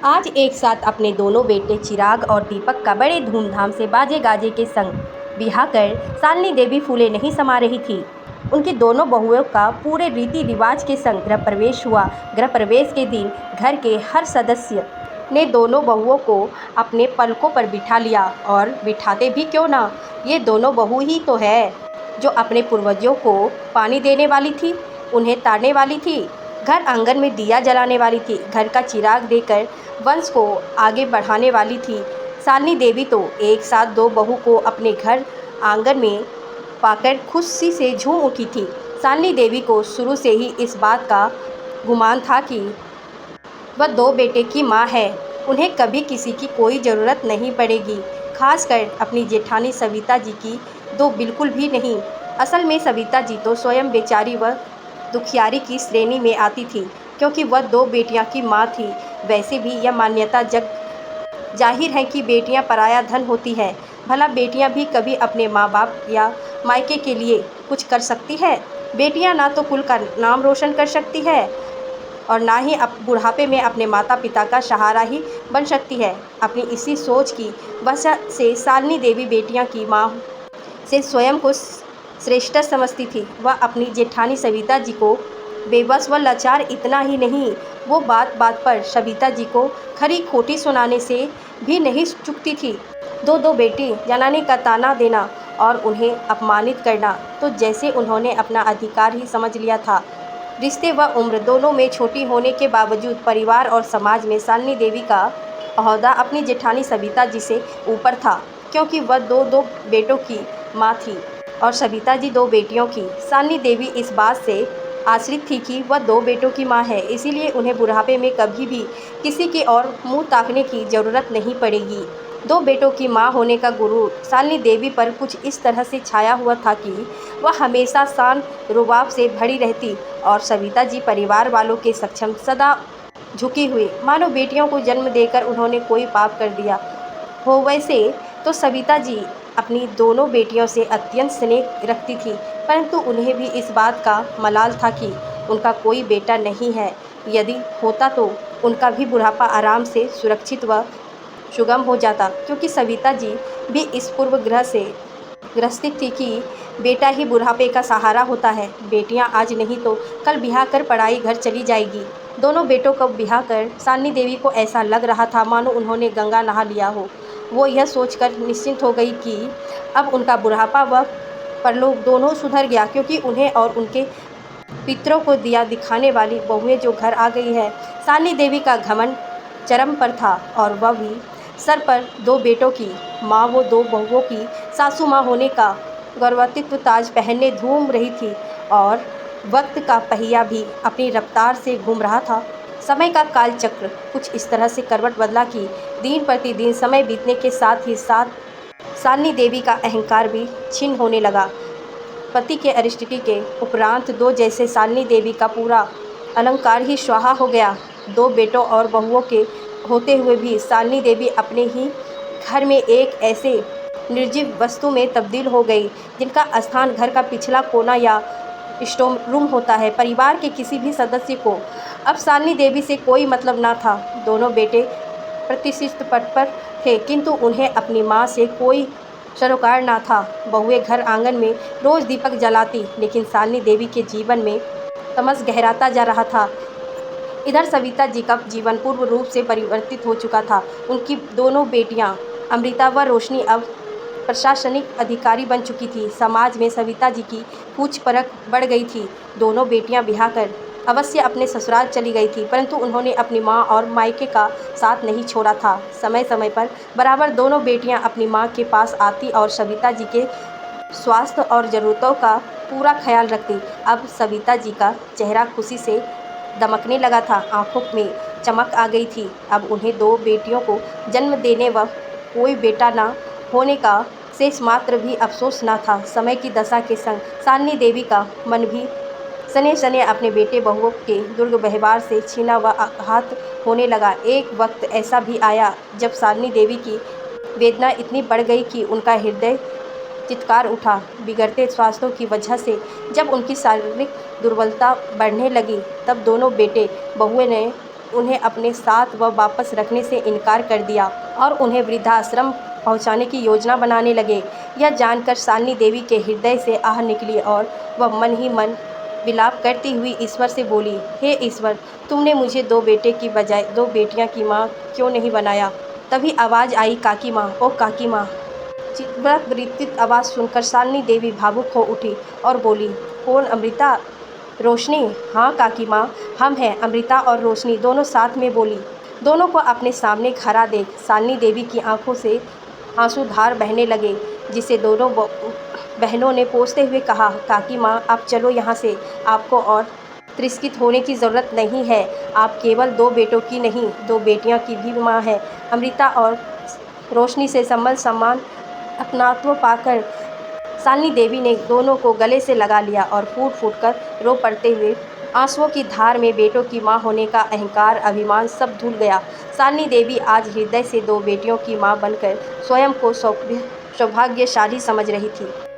आज एक साथ अपने दोनों बेटे चिराग और दीपक का बड़े धूमधाम से बाजे गाजे के संग ब्याह कर शालिनी देवी फूले नहीं समा रही थी। उनकी दोनों बहुओं का पूरे रीति रिवाज के संग गृह प्रवेश हुआ। गृह प्रवेश के दिन घर के हर सदस्य ने दोनों बहुओं को अपने पलकों पर बिठा लिया, और बिठाते भी क्यों ना, ये दोनों बहू ही तो है जो अपने पूर्वजों को पानी देने वाली थी, उन्हें तारने वाली थी, घर आंगन में दिया जलाने वाली थी, घर का चिराग देकर वंश को आगे बढ़ाने वाली थी। शालिनी देवी तो एक साथ दो बहू को अपने घर आंगन में पाकर खुशी से झूम उठी थी। शालिनी देवी को शुरू से ही इस बात का गुमान था कि वह दो बेटे की माँ है, उन्हें कभी किसी की कोई ज़रूरत नहीं पड़ेगी, खासकर अपनी जेठानी सविता जी की तो बिल्कुल भी नहीं। असल में सविता जी तो स्वयं बेचारी व दुखियारी की श्रेणी में आती थी, क्योंकि वह दो बेटियां की माँ थी। वैसे भी यह मान्यता जग जाहिर है कि बेटियां पराया धन होती है। भला बेटियां भी कभी अपने माँ बाप या मायके के लिए कुछ कर सकती है? बेटियां ना तो कुल का नाम रोशन कर सकती है और ना ही बुढ़ापे में अपने माता पिता का सहारा ही बन सकती है। अपनी इसी सोच की वजह से शालिनी देवी बेटियां की माँ से स्वयं को श्रेष्ठ समझती थी। वह अपनी जेठानी सविता जी को बेबस व लाचार इतना ही नहीं, वो बात बात पर सविता जी को खरी खोटी सुनाने से भी नहीं चूकती थी। दो दो बेटी जलाने का ताना देना और उन्हें अपमानित करना तो जैसे उन्होंने अपना अधिकार ही समझ लिया था। रिश्ते व उम्र दोनों में छोटी होने के बावजूद परिवार और समाज में शालिनी देवी का ओहदा अपनी जेठानी सविता जी से ऊपर था, क्योंकि वह दो दो बेटों की माँ थी और सविता जी दो बेटियों की। शालिनी देवी इस बात से आश्रित थी कि वह दो बेटों की माँ है, इसीलिए उन्हें बुढ़ापे में कभी भी किसी की ओर मुँह ताकने की ज़रूरत नहीं पड़ेगी। दो बेटों की माँ होने का गुरूर शालिनी देवी पर कुछ इस तरह से छाया हुआ था कि वह हमेशा शान रुबाब से भरी रहती और सविता जी परिवार वालों के सक्षम सदा झुकी हुई, मानो बेटियों को जन्म देकर उन्होंने कोई पाप कर दिया हो। वैसे तो सविता जी अपनी दोनों बेटियों से अत्यंत स्नेह रखती थी, परंतु उन्हें भी इस बात का मलाल था कि उनका कोई बेटा नहीं है। यदि होता तो उनका भी बुढ़ापा आराम से सुरक्षित व सुगम हो जाता, क्योंकि सविता जी भी इस पूर्वग्रह से ग्रसित थी कि बेटा ही बुढ़ापे का सहारा होता है। बेटियां आज नहीं तो कल ब्याह कर पढ़ाई घर चली जाएगी। दोनों बेटों को ब्याह कर शालिनी देवी को ऐसा लग रहा था मानो उन्होंने गंगा नहा लिया हो। वो यह सोचकर निश्चिंत हो गई कि अब उनका बुढ़ापा व परलोक दोनों सुधर गया, क्योंकि उन्हें और उनके पितरों को दिया दिखाने वाली बहुएं जो घर आ गई है। शालिनी देवी का घमंड चरम पर था और वह भी सर पर दो बेटों की माँ व दो बहुओं की सासू माँ होने का गौरवान्वित ताज पहनने धूम रही थी, और वक्त का पहिया भी अपनी रफ्तार से घूम रहा था। समय का काल चक्र कुछ इस तरह से करवट बदला कि दिन प्रतिदिन समय बीतने के साथ ही साथ शालिनी देवी का अहंकार भी क्षीण होने लगा। पति के अरिष्टि के उपरांत दो जैसे शालिनी देवी का पूरा अलंकार ही स्वाहा हो गया। दो बेटों और बहुओं के होते हुए भी शालिनी देवी अपने ही घर में एक ऐसे निर्जीव वस्तु में तब्दील हो गई जिनका स्थान घर का पिछला कोना या स्टोर रूम होता है। परिवार के किसी भी सदस्य को अब शालिनी देवी से कोई मतलब ना था। दोनों बेटे प्रतिष्ठित पद पर थे, किंतु उन्हें अपनी माँ से कोई सरोकार ना था। बहुएं घर आंगन में रोज दीपक जलाती, लेकिन शालिनी देवी के जीवन में तमस गहराता जा रहा था। इधर सविता जी का जीवन पूर्ण रूप से परिवर्तित हो चुका था। उनकी दोनों बेटियां अमृता व रोशनी अब प्रशासनिक अधिकारी बन चुकी थी। समाज में सविता जी की पूछ परख बढ़ गई थी। दोनों बेटियां ब्याह कर अवश्य अपने ससुराल चली गई थी, परंतु उन्होंने अपनी माँ और मायके का साथ नहीं छोड़ा था। समय समय पर बराबर दोनों बेटियां अपनी माँ के पास आती और सविता जी के स्वास्थ्य और ज़रूरतों का पूरा ख्याल रखती। अब सविता जी का चेहरा खुशी से दमकने लगा था, आंखों में चमक आ गई थी। अब उन्हें दो बेटियों को जन्म देने व कोई बेटा न होने का शेष मात्र भी अफसोस न था। समय की दशा के संग शालिनी देवी का मन भी सने सने अपने बेटे बहुओं के दुर्व्यवहार से छीना व आहत होने लगा। एक वक्त ऐसा भी आया जब शालिनी देवी की वेदना इतनी बढ़ गई कि उनका हृदय चित्कार उठा। बिगड़ते स्वास्थ्य की वजह से जब उनकी शारीरिक दुर्बलता बढ़ने लगी, तब दोनों बेटे बहुओं ने उन्हें अपने साथ वापस रखने से इनकार कर दिया और उन्हें वृद्धाश्रम पहुंचाने की योजना बनाने लगे। यह जानकर शालिनी देवी के हृदय से आह निकली और वह मन ही मन विलाप करती हुई ईश्वर से बोली, हे ईश्वर, तुमने मुझे 2 बेटे की बजाय 2 बेटियां की माँ क्यों नहीं बनाया। तभी आवाज़ आई, काकी माँ, ओ काकी माँ। विकृत आवाज़ सुनकर शालिनी देवी भावुक हो उठी और बोली, कौन, अमृता, रोशनी? हाँ काकी माँ, हम हैं। अमृता और रोशनी दोनों साथ में बोली। दोनों को अपने सामने खड़ा देख शालिनी देवी की आंखों से आंसूधार बहने लगे, जिसे दोनों बहनों ने पोंछते हुए कहा, काकी माँ, आप चलो यहाँ से। आपको और तिरस्कृत होने की ज़रूरत नहीं है। आप केवल 2 बेटों की नहीं, 2 बेटियाँ की भी माँ हैं। अमृता और रोशनी से संबल सम्मान अपनात्व पाकर शालिनी देवी ने दोनों को गले से लगा लिया और फूट फूट कर रो पड़ते हुए आंसुओं की धार में बेटों की मां होने का अहंकार, अभिमान सब धुल गया। शालिनी देवी आज हृदय से 2 बेटियों की मां बनकर स्वयं को सौभाग्यशाली समझ रही थी।